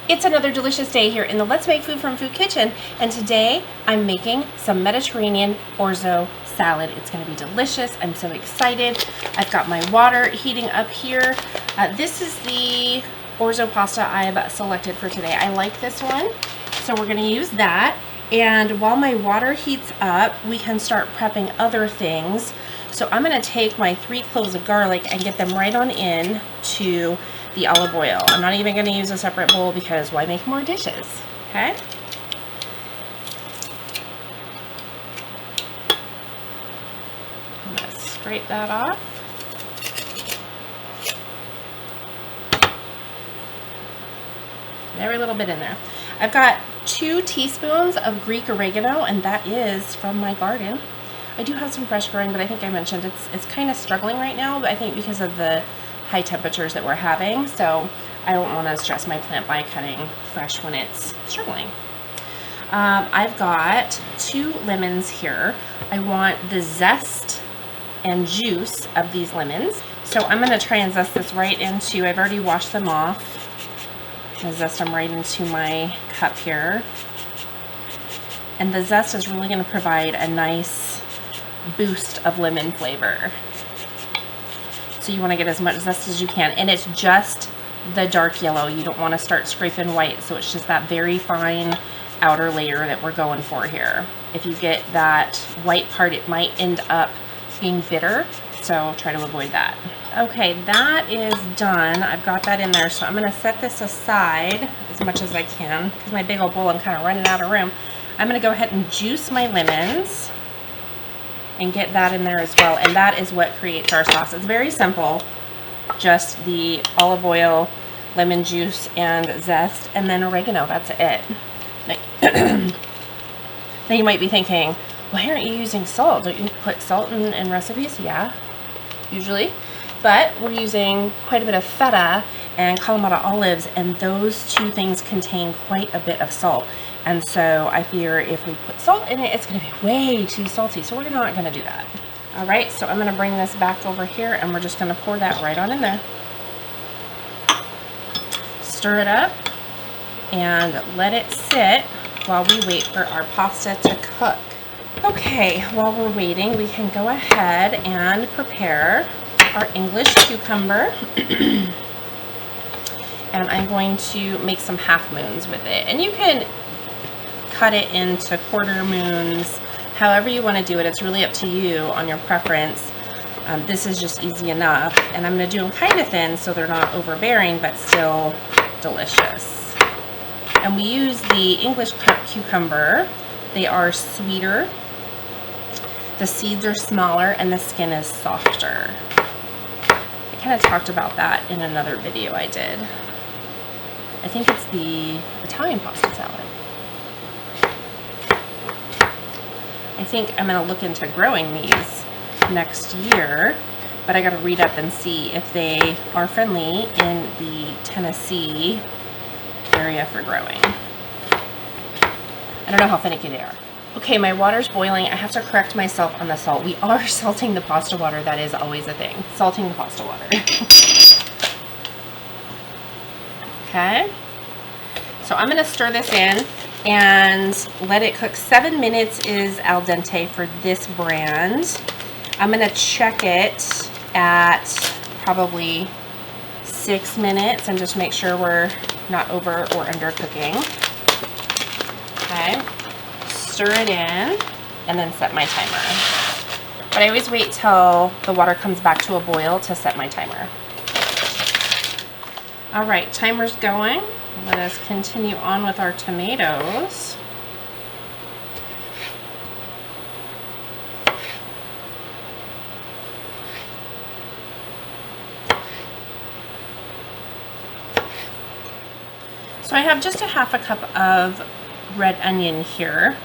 It's another delicious day here in the Let's Make Food from Food kitchen, and today I'm making some Mediterranean orzo salad. It's going to be delicious. I'm so excited. I've got my water heating up here. This is the orzo pasta I've selected for today. I like this one, so we're going to use that. And while my water heats up, we can start prepping other things. So I'm going to take my 3 cloves of garlic and get them right on in to the olive oil. I'm not even going to use a separate bowl because why make more dishes, okay? I'm going to scrape that off. Every little bit in there. I've got 2 teaspoons of Greek oregano, and that is from my garden. I do have some fresh growing, but I think I mentioned it's kind of struggling right now, but I think because of the high temperatures that we're having, so I don't want to stress my plant by cutting fresh when it's struggling. I've got 2 lemons here. I want the zest and juice of these lemons, so I'm going to try and zest this right into, I've already washed them off. I'm going to zest them right into my cup here, and the zest is really going to provide a nice boost of lemon flavor. So you want to get as much zest as you can, and it's just the dark yellow. You don't want to start scraping white, so it's just that very fine outer layer that we're going for here. If you get that white part, it might end up being bitter, so try to avoid that. Okay, that is done. I've got that in there, so I'm going to set this aside as much as I can because my big old bowl, I'm kind of running out of room. I'm going to go ahead and juice my lemons and get that in there as well, and that is what creates our sauce. It's very simple, just the olive oil, lemon juice, and zest, and then oregano. That's it. Now you might be thinking, why aren't you using salt? Don't you put salt in recipes? Yeah, usually, but we're using quite a bit of feta and kalamata olives, and those 2 things contain quite a bit of salt. And so I fear if we put salt in it, it's going to be way too salty. So we're not going to do that. All right, so I'm going to bring this back over here, and we're just going to pour that right on in there. Stir it up and let it sit while we wait for our pasta to cook. Okay, while we're waiting, we can go ahead and prepare our English cucumber. And I'm going to make some half moons with it. And you can cut it into quarter moons, however you want to do it. It's really up to you on your preference. This is just easy enough, and I'm going to do them kind of thin so they're not overbearing but still delicious. And we use the English cucumber. They are sweeter, the seeds are smaller, and the skin is softer. I kind of talked about that in another video I did. I think it's the Italian pasta salad. I think I'm going to look into growing these next year, but I got to read up and see if they are friendly in the Tennessee area for growing. I don't know how finicky they are. Okay, my water's boiling. I have to correct myself on the salt. We are salting the pasta water. That is always a thing. Salting the pasta water. Okay. So I'm going to stir this in and let it cook. 7 minutes is al dente for this brand. I'm going to check it at probably 6 minutes and just make sure we're not over or under cooking. Okay, stir it in and then set my timer. But I always wait till the water comes back to a boil to set my timer. All right, timer's going. Let us continue on with our tomatoes. So I have just a half a cup of red onion here,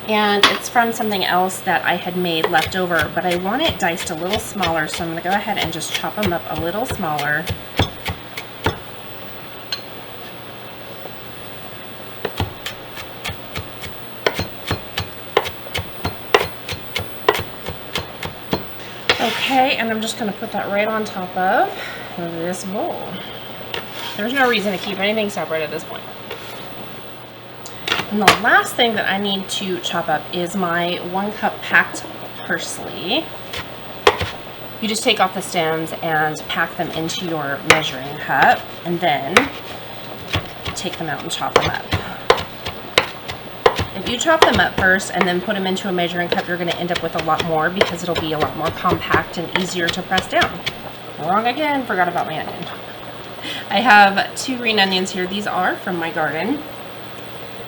and it's from something else that I had made left over, but I want it diced a little smaller, so I'm going to go ahead and just chop them up a little smaller. Okay, and I'm just going to put that right on top of this bowl. There's no reason to keep anything separate at this point. And the last thing that I need to chop up is my 1 cup packed parsley. You just take off the stems and pack them into your measuring cup, and then take them out and chop them up. If you chop them up first and then put them into a measuring cup, you're going to end up with a lot more because it'll be a lot more compact and easier to press down. Wrong again, forgot about my onion. I have 2 green onions here. These are from my garden.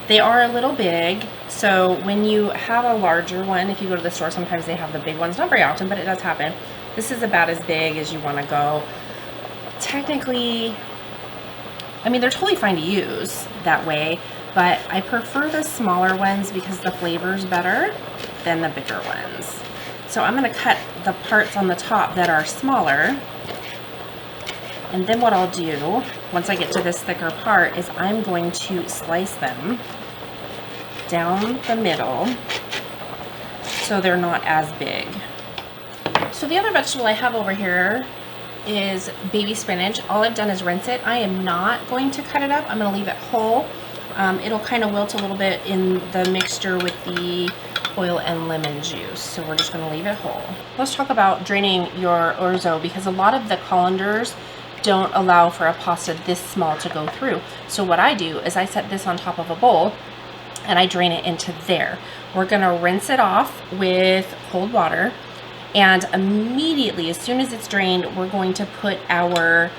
They are a little big, so when you have a larger one, if you go to the store, sometimes they have the big ones. Not very often, but it does happen. This is about as big as you want to go. Technically, I mean, they're totally fine to use that way, but I prefer the smaller ones because the flavor's better than the bigger ones. So I'm going to cut the parts on the top that are smaller. And then what I'll do, once I get to this thicker part, is I'm going to slice them down the middle so they're not as big. So the other vegetable I have over here is baby spinach. All I've done is rinse it. I am not going to cut it up. I'm going to leave it whole. It'll kind of wilt a little bit in the mixture with the oil and lemon juice. So we're just going to leave it whole. Let's talk about draining your orzo, because a lot of the colanders don't allow for a pasta this small to go through. So what I do is I set this on top of a bowl and I drain it into there. We're going to rinse it off with cold water, and immediately, as soon as it's drained, we're going to put our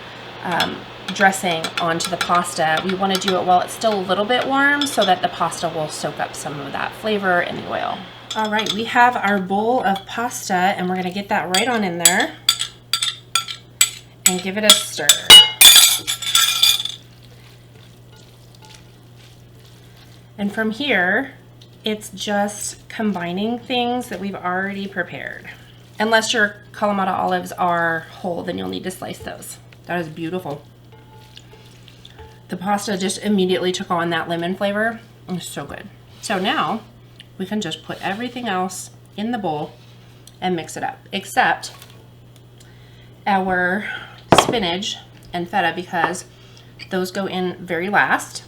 dressing onto the pasta. We want to do it while it's still a little bit warm so that the pasta will soak up some of that flavor in the oil. All right, we have our bowl of pasta, and we're going to get that right on in there and give it a stir. And from here, it's just combining things that we've already prepared. Unless your kalamata olives are whole, then you'll need to slice those. That is beautiful. The pasta just immediately took on that lemon flavor. It's so good. So now we can just put everything else in the bowl and mix it up, except our spinach and feta, because those go in very last.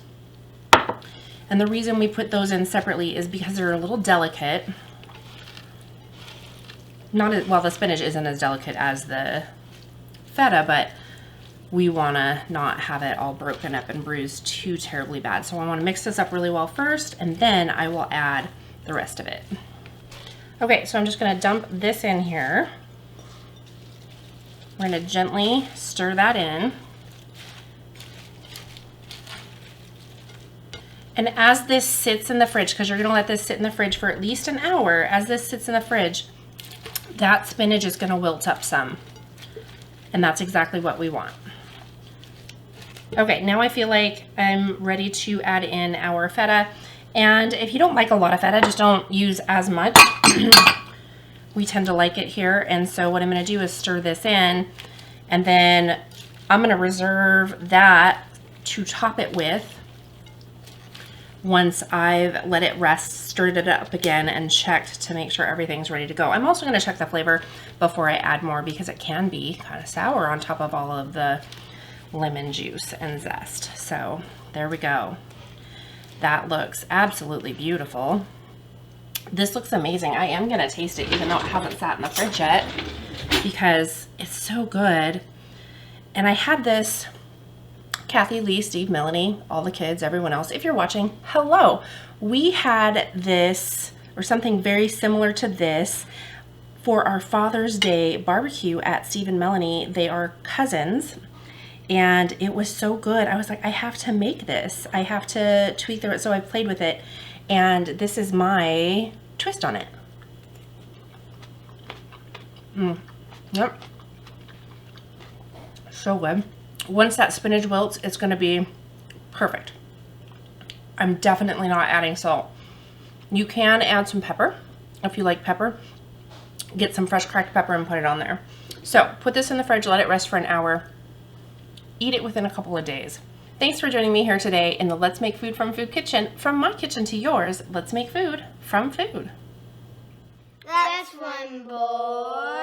And the reason we put those in separately is because they're a little delicate. Well, the spinach isn't as delicate as the feta, but we want to not have it all broken up and bruised too terribly bad. So I want to mix this up really well first, and then I will add the rest of it. Okay, so I'm just going to dump this in here. We're going to gently stir that in. And as this sits in the fridge, because you're going to let this sit in the fridge for at least an hour, as this sits in the fridge, that spinach is going to wilt up some. And that's exactly what we want. Okay, now I feel like I'm ready to add in our feta. And if you don't like a lot of feta, just don't use as much. We tend to like it here. And so what I'm going to do is stir this in. And then I'm going to reserve that to top it with once I've let it rest, stirred it up again, and checked to make sure everything's ready to go. I'm also going to check the flavor before I add more, because it can be kind of sour on top of all of the lemon juice and zest. So there we go. That looks absolutely beautiful. This looks amazing. I am going to taste it even though it hasn't sat in the fridge yet, because it's so good. And I had this, Kathy, Lee, Steve, Melanie, all the kids, everyone else, if you're watching, hello. We had this, or something very similar to this, for our Father's Day barbecue at Steve and Melanie. They are cousins, and it was so good. I was like, I have to make this. I have to tweak it. So I played with it, and this is my twist on it. Yep. So good. Once that spinach wilts, it's going to be perfect. I'm definitely not adding salt. You can add some pepper if you like pepper. Get some fresh cracked pepper and put it on there. So put this in the fridge, let it rest for an hour. Eat it within a couple of days. Thanks for joining me here today in the Let's Make Food from Food kitchen. From my kitchen to yours, let's make food from food. That's one boy.